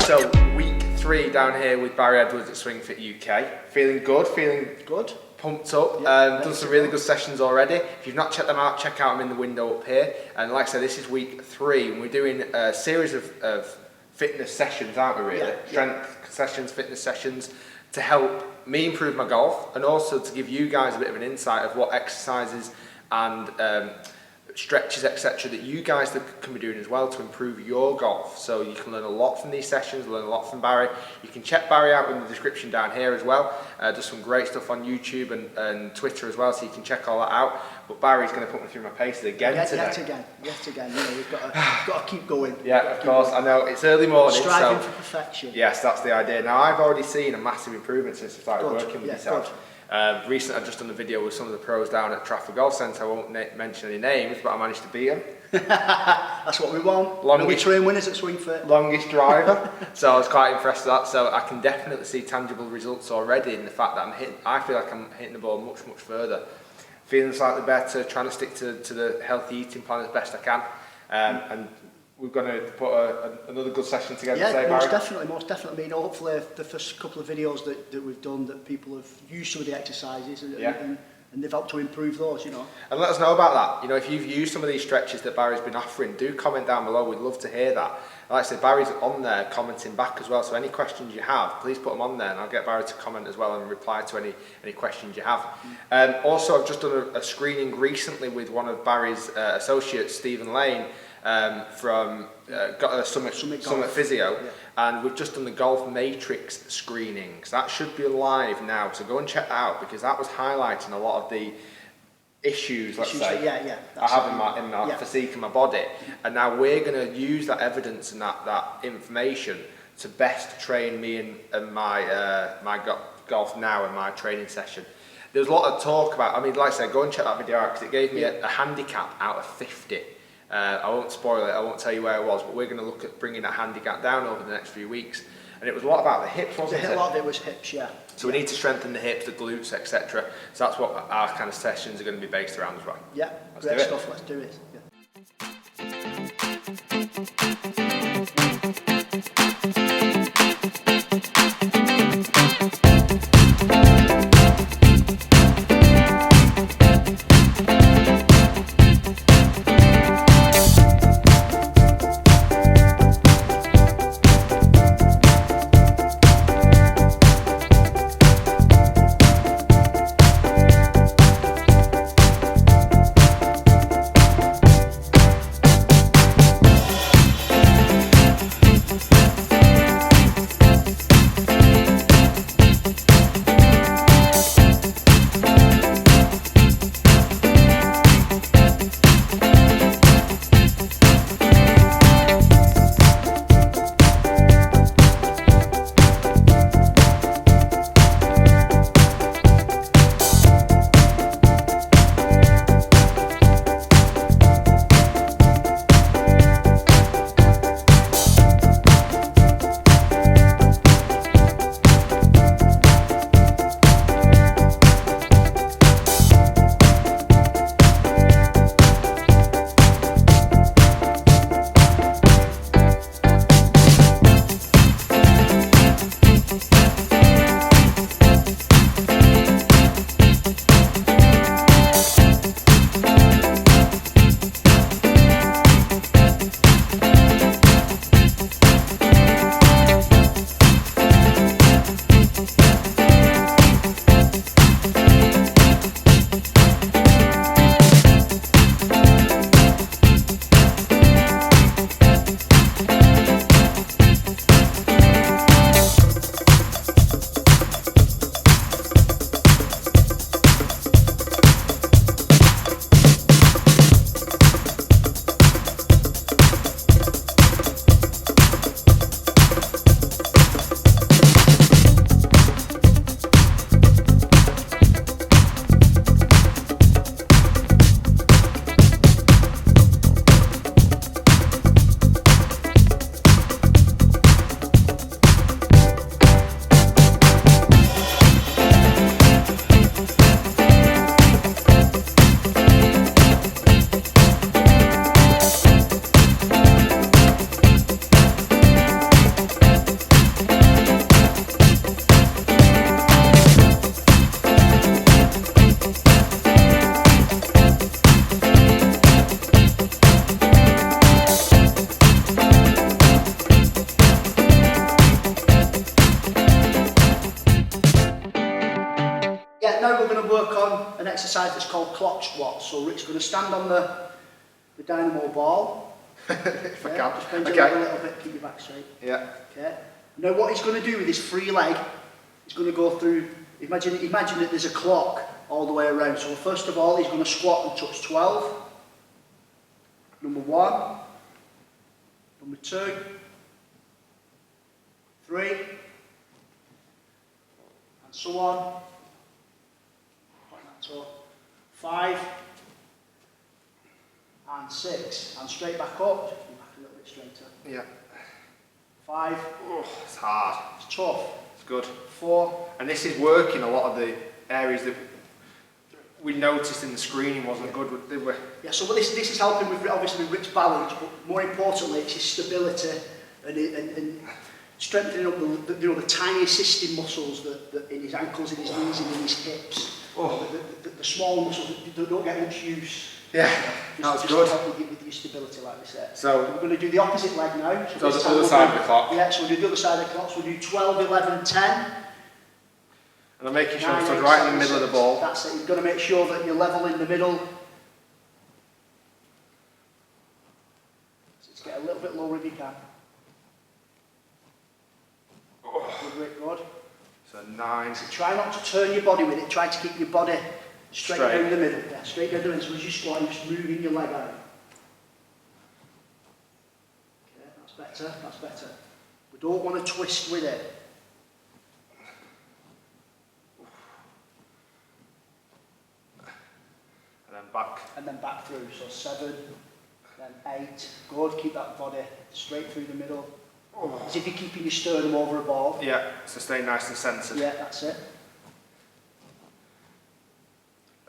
So week 3 down here with Barrie Edwards at Swing Fit UK. Feeling good, pumped up. Done some really good sessions already. If you've not checked them out, check out them in the window up here. And like I said, this is week 3 and we're doing a series of fitness sessions, aren't we really? Strength sessions, fitness sessions to help me improve my golf and also to give you guys a bit of an insight of what exercises and stretches, etc. that you guys can be doing as well to improve your golf. So you can learn a lot from these sessions, learn a lot from Barrie. You can check Barrie out in the description down here as well. Does some great stuff on YouTube and Twitter as well, so you can check all that out. But Barrie's going to put me through my paces again today. Yet again. You know, we've got to keep going. Yeah, of course. I know it's early morning. Striving for perfection. Yes, that's the idea. Now I've already seen a massive improvement since I started working with yourself. Recently I've just done a video with some of the pros down at Trafford Golf Centre. I won't mention any names, but I managed to beat them. That's what we want. We train winners at Swing Fit. Longest driver. So I was quite impressed with that. So I can definitely see tangible results already in the fact that I feel like I'm hitting the ball much further. Feeling slightly better, trying to stick to the healthy eating plan as best I can. And we're going to put another good session together today, Barrie. Most definitely. I mean, hopefully the first couple of videos that we've done, that people have used some of the exercises and they've helped to improve those, you know. And let us know about that. You know, if you've used some of these stretches that Barrie's been offering, do comment down below. We'd love to hear that. Like I said, Barrie's on there commenting back as well, so any questions you have, please put them on there and I'll get Barrie to comment as well and reply to any questions you have. Also, I've just done a screening recently with one of Barrie's associates, Stephen Lane, from Summit Physio, and we've just done the Golf Matrix screening. So that should be live now, so go and check that out because that was highlighting a lot of the issues, let's say, I have in my physique and my body, and now we're going to use that evidence and that information to best train me and my golf now and my training session. There's a lot of talk about, I mean, like I said, go and check that video out because it gave me a handicap out of 50. I won't spoil it, I won't tell you where it was, but we're going to look at bringing that handicap down over the next few weeks. And it was a lot about the hips, wasn't it? A lot of it was hips, yeah. So we need to strengthen the hips, the glutes, etc. So that's what our kind of sessions are going to be based around as well. Yeah, great stuff, let's do it. Yeah. called clock squats. So Rick's going to stand on the dynamo ball. If I can. Just bend your leg a little bit, keep your back straight. Yeah. Okay. Now what he's going to do with his free leg, he's going to go through, imagine that there's a clock all the way around. So first of all, he's going to squat and touch 12. Number 1. Number 2. 3. And so on. Like that, so 5. And 6. And straight back up. Just come back a little bit straighter. Yeah. 5. Oh, it's hard. It's tough. It's good. 4. And this is working a lot of the areas that we noticed in the screening wasn't good. They were. Yeah, so this is helping with, obviously, with Rick's balance, but more importantly, it's his stability and strengthening up the tiny assisting muscles that in his ankles, in his knees, and in his hips. Oh. The small muscles that don't get much use. Yeah, that's good. To help with your stability, like we said. So we're going to do the opposite leg now. So the other side of the clock. Yeah, so we'll do the other side of the clock. So we'll do 12, 11, 10. And I'm making sure I'm stood right in the middle of the ball. That's it. You've got to make sure that you're level in the middle. So let's get a little bit lower if you can. Oh. Good, Rick, good. So 9. So try not to turn your body with it. Try to keep your body straight down the middle. Yeah, straight down the middle. So as you squat, you're just moving your leg out. Okay, that's better. That's better. We don't want to twist with it. Back. And then back through, so 7, then 8, good, keep that body straight through the middle, as if you're keeping your sternum over a ball. Yeah, so stay nice and centred. Yeah, that's it.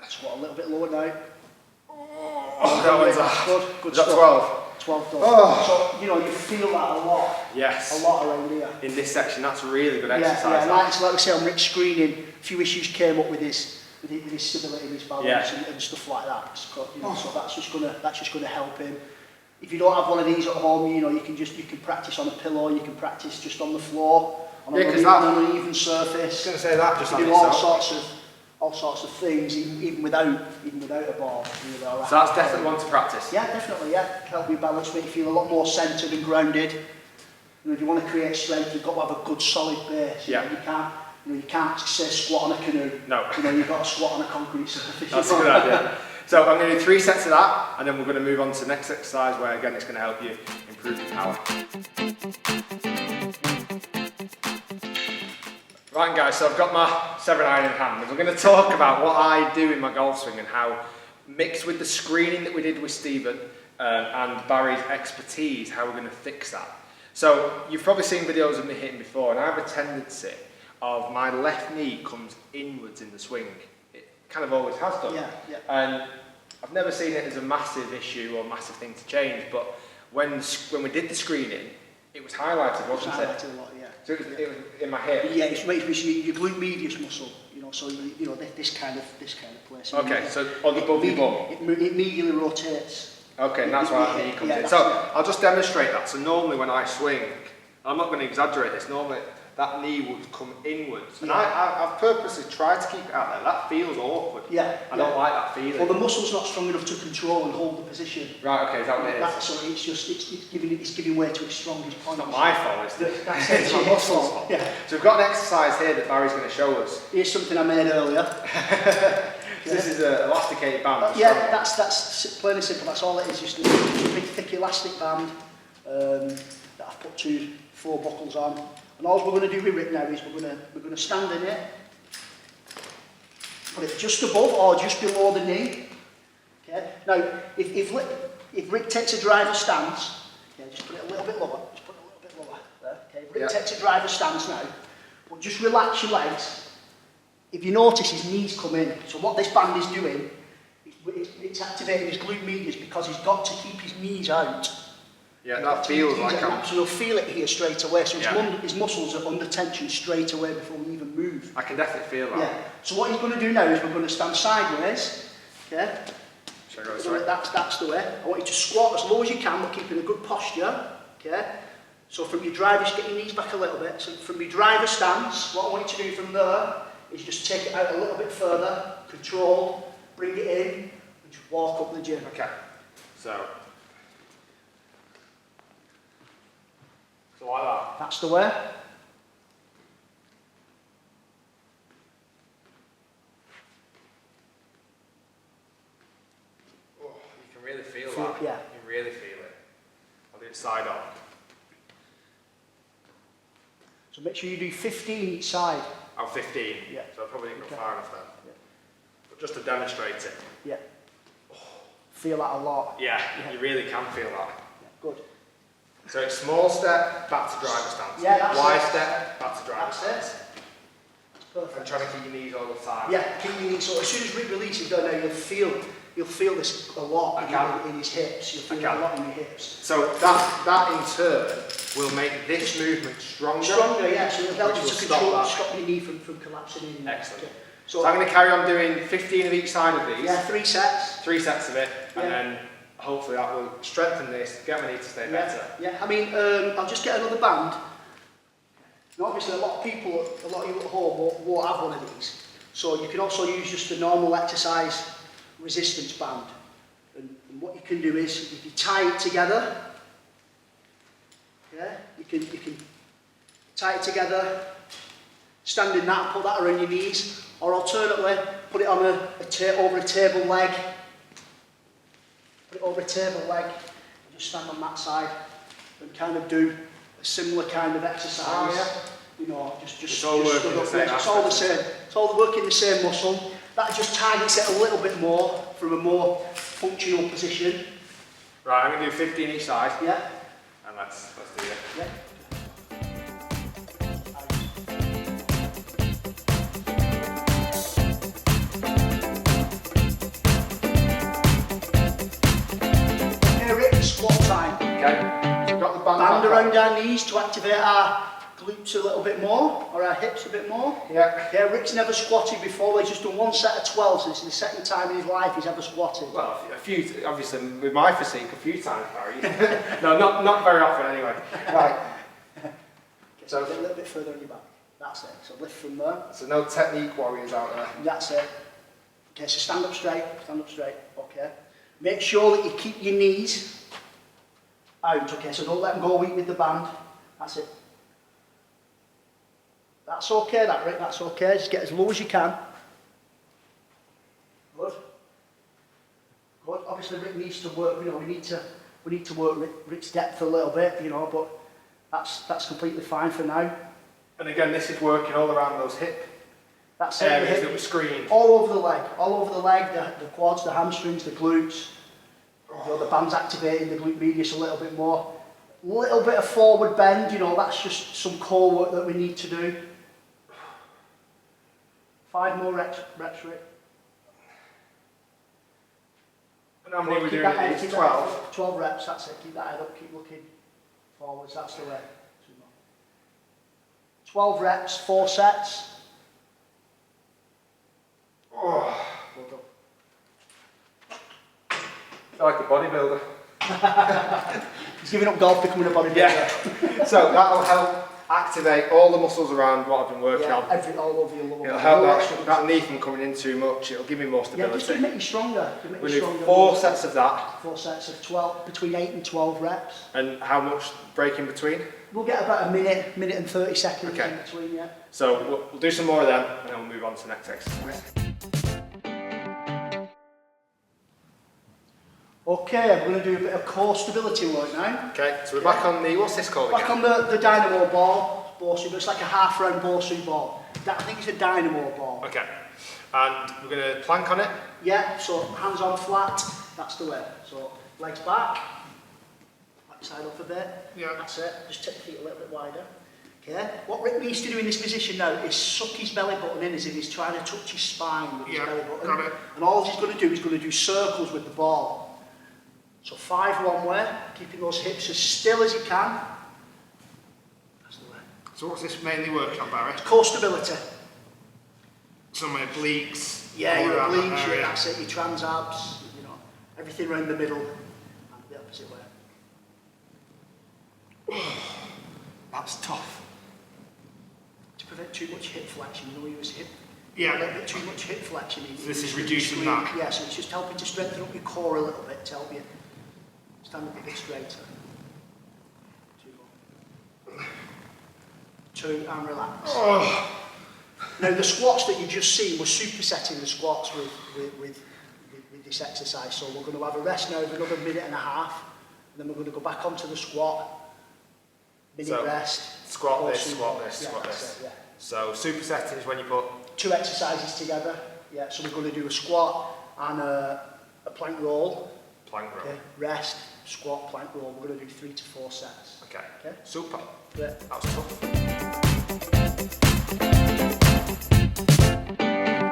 Squat a little bit lower now. Oh, that one's hard. Good Is that stuff. 12? 12 done. Oh. So, you feel that a lot. Yes. A lot around here. In this section, that's a really good exercise. Yeah, like we say on Rick's screening, a few issues came up with his stability and his balance and stuff like that. So that's just gonna help him. If you don't have one of these at home, you can practice on a pillow, you can practice just on the floor, on an uneven surface. I was going to say that just you on do itself. all sorts of things, even without a ball. So that's definitely one to practice. Yeah, definitely. Yeah, help you balance, make you feel a lot more centred and grounded. If you want to create strength, you've got to have a good solid base. Yeah. You can't say squat on a canoe. No. You've got to squat on a concrete surface. That's a good idea. So I'm going to do 3 sets of that, and then we're going to move on to the next exercise where again it's going to help you improve your power. Right guys, so I've got my 7-iron in hand, and we're going to talk about what I do in my golf swing and how, mixed with the screening that we did with Stephen and Barry's expertise, how we're going to fix that. So you've probably seen videos of me hitting before, and I have a tendency of my left knee comes inwards in the swing. It kind of always has done. Yeah, yeah. And I've never seen it as a massive issue or massive thing to change, but when we did the screening, it was highlighted, wasn't it? Highlighted a lot, yeah. So it was in my hip. Yeah, it's your glute medius muscle, so this kind of place. Okay, so above your bum. It medially rotates. Okay, and that's why that knee comes in. So I'll just demonstrate that. So normally when I swing, I'm not going to exaggerate this, normally that knee would come inwards. And I've purposely tried to keep it out there. That feels awkward. Yeah. I don't like that feeling. Well, the muscle's not strong enough to control and hold the position. Right, okay, is that what it is? So it's giving way to its strongest point. It's not my fault, is it? That's it. It's my muscles' fault. Yeah. So we've got an exercise here that Barry's going to show us. Here's something I made earlier. This is an elasticated band. Yeah, that's plain and simple. That's all it is. Just a big thick elastic band that I've put 4 buckles on. And all we're going to do with Rick now is we're going to stand in it, put it just above or just below the knee. Okay. Now, if Rick takes a driver stance, okay, just put it a little bit lower. Just put it a little bit lower there. Okay. If Rick takes a driver stance now, but just relax your legs. If you notice, his knees come in. So what this band is doing, it's activating his glute medius because he's got to keep his knees out. Yeah, that feels like I'm... So you'll feel it here straight away. So his muscles are under tension straight away before we even move. I can definitely feel that. Yeah. So what he's going to do now is we're going to stand sideways. Okay. Should I go this way? That's the way. I want you to squat as low as you can, but keeping a good posture. Okay. So from your driver, just get your knees back a little bit. So from your driver stance, what I want you to do from there is just take it out a little bit further, control, bring it in, and just walk up the gym. Okay. So like that. That's the way. Oh, you can really feel that. Yeah. You can really feel it. I'll do it side on. So make sure you do 15 each side. Oh, 15. Yeah. So I probably didn't go Okay. far enough then. Yeah. But just to demonstrate it. Yeah. Feel that a lot. Yeah, Yeah. you really can feel that. Yeah, good. So it's small step, back to driver stance. Yeah, that's Wide it. step, back to driver That's stance. it. That's And perfect. trying to keep your knees all the time. Yeah, keep your knees. So as soon as Rick releases, go now, you'll feel this a lot in his hips. You'll feel it a lot in your hips. So that in turn will make this movement stronger. Stronger, yeah. So it'll help Which you will to stop control, that. stop your knee from collapsing in. Excellent. Okay. So I'm going to carry on doing 15 of each side of these. Yeah, 3 sets. 3 sets of it, Yeah. and then hopefully that will strengthen this, get my knee to stay better. Yeah. I mean, I'll just get another band. Now, obviously, a lot of you at home won't have one of these. So you can also use just the normal exercise resistance band. And what you can do is, if you tie it together, yeah, you can tie it together, stand in that, put that around your knees, or alternately, put it on over a table leg. Put it over a table leg, and just stand on that side, and kind of do a similar kind of exercise. Oh, yeah. You know, just It's all working stood the up, same yeah, it's all the aspect. same. It's all working the same muscle. That just targets it a little bit more from a more functional position. Right, I'm going to do 15 each side, Yeah. and let's do it. Yeah. Okay, Rick, squat time. Okay, so we've got the band, Band back around on. our knees to activate our glutes a little bit more, or our hips a bit more. Yeah. Yeah, Rick's never squatted before, he's just done 1 set of 12, so this is the second time in his life he's ever squatted. Well, a few, obviously with my physique, a few times, Barry. No, not very often anyway. Right. Okay, so get a little bit further on your back. That's it, so lift from there. So no technique warriors out there. That's it. Okay, so stand up straight, okay. Make sure that you keep your knees out, okay, so don't let them go weak with the band. That's it. That's okay, that Rick, that's okay. Just get as low as you can. Good. Good. Obviously Rick needs to work, you know, we need to work Rick's depth a little bit, you know, but that's completely fine for now. And again, this is working all around those hip That's it. areas that were screened. All over the leg, the quads, the hamstrings, the glutes. You know, the band's activating the glute medius a little bit more. Little bit of forward bend, you know, that's just some core work that we need to do. 5 more reps, Rick. And how many are we Keep doing that at head, these? keep that 12? head, 12 reps, that's it. Keep that head up, keep looking forwards, that's the way. 2 more. 12 reps, 4 sets. Oh, Well done. I feel like a bodybuilder. He's giving up golf, becoming a bodybuilder. Yeah. So that'll help activate all the muscles around what I've been working on. All over your lower It'll back. help that knee from coming in too much. It'll give me more Yeah, just to stability. make you stronger. To make We'll you do stronger. 4 sets of that. 4 sets of 12, between 8 and 12 reps. And how much break in between? We'll get about a minute and 30 seconds Okay. in between, yeah. So we'll do some more of them and then we'll move on to the next exercise. Okay, I'm going to do a bit of core stability work now. Okay, so we're back on the, what's this called Back again? on the dynamo ball, Bosu, but it's like a half-round Bosu ball. I think it's a dynamo ball. Okay, and we're going to plank on it. Yeah, so hands on flat, that's the way. So legs back side up a bit. Yeah. That's it, just take the feet a little bit wider. Okay, what Rick needs to do in this position now is suck his belly button in as if he's trying to touch his spine with his belly button. Got it. And all he's going to do is going to do circles with the ball. So 5 one way, keeping those hips as still as you can. That's the way. So what's this mainly working on, Barry? Core stability. Some of my obliques. Yeah, all your around that obliques, area. that's it, your trans abs, you know, everything around the middle and the opposite way. That's tough. To prevent too much hip flexion, you know, use hip a little bit too much hip flexion. So this is reducing that? Yeah, so it's just helping to strengthen up your core a little bit to help you stand up a bit straighter. 2 more. 2 and relax. Oh. Now the squats that you just seen, we're supersetting the squats with this exercise. So we're going to have a rest now of another 1.5 minutes, and then we're going to go back onto the squat. Minute rest. Squat this, squat this, yeah, squat this. It, yeah. So supersetting is when you put 2 exercises together. Yeah, so we're going to do a squat and a plank roll. Plank roll. Okay. Rest, squat, plank roll. We're going to do 3 to 4 sets. Okay. Okay. Super. Yeah. That was tough.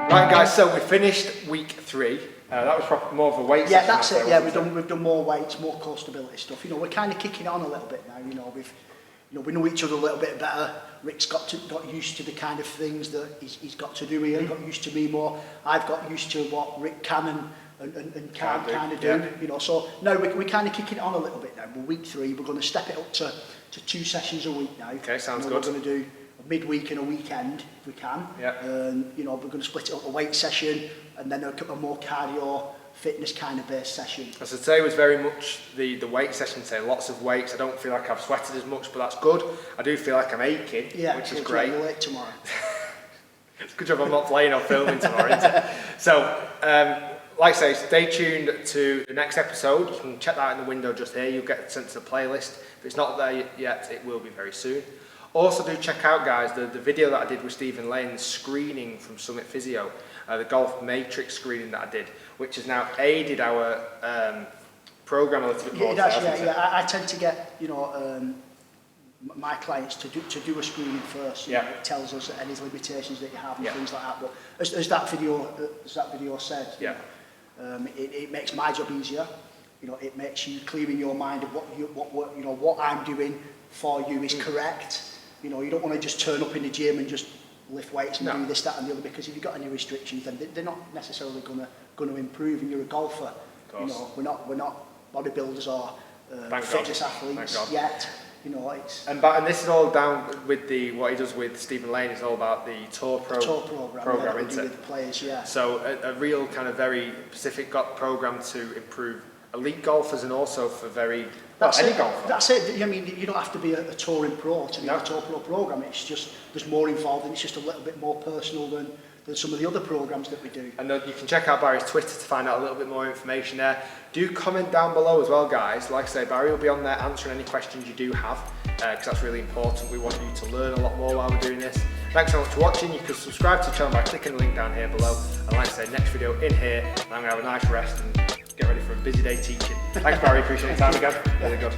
Right guys, so we finished week 3. That was probably more of a weight session. Yeah, that's it. Yeah, we've done more weights, more core stability stuff. You know, we're kind of kicking on a little bit now. You know, we know each other a little bit better. Rick's got used to the kind of things that he's got to do here. He got used to me more. I've got used to what Rick can and can't kind of do. Yeah. You know, so now we're kind of kicking it on a little bit now. We're week 3. We're going to step it up to 2 sessions a week now. Okay, sounds good. We're going to do a midweek and a weekend if we can. Yeah. And you know, we're going to split it up a weight session and then a couple more cardio, fitness kind of based session. As I say, was very much the weight session today. Lots of weights. I don't feel like I've sweated as much, but that's good. I do feel like I'm aching, which is great. Yeah, late tomorrow. It's a good job I'm not playing or filming tomorrow, isn't it? So, like I say, stay tuned to the next episode. You can check that out in the window just here. You'll get sent to the playlist. If it's not there yet, it will be very soon. Also do check out, guys, the video that I did with Stephen Lane, the screening from Summit Physio, the golf matrix screening that I did, which has now aided our program a little bit more. I tend to get, you know, my clients to do a screening first. Yeah. It tells us any limitations that you have and things like that. But as that video said, yeah. It makes my job easier. You know, it makes you clear in your mind of what I'm doing for you is correct. You know, you don't want to just turn up in the gym and just lift weights and do this, that, and the other, because if you've got any restrictions, then they're not necessarily going to improve. And you're a golfer. You know, we're not bodybuilders or fitness athletes yet. You know, it's and this is all down with what he does with Stephen Lane. It's all about the tour program, isn't it? With players, yeah. So a real kind of very specific program to improve elite golfers and also for any golfer. That's it. I mean, you don't have to be a touring pro to be a tour pro program. It's just there's more involved and it's just a little bit more personal than some of the other programs that we do. And you can check out Barry's Twitter to find out a little bit more information there. Do comment down below as well, guys. Like I say, Barry will be on there answering any questions you do have, because that's really important. We want you to learn a lot more while we're doing this. Thanks so much for watching. You can subscribe to the channel by clicking the link down here below. And like I say, next video in here, and I'm going to have a nice rest and get ready for a busy day teaching. Thanks, Barry. Appreciate your time again. Really good.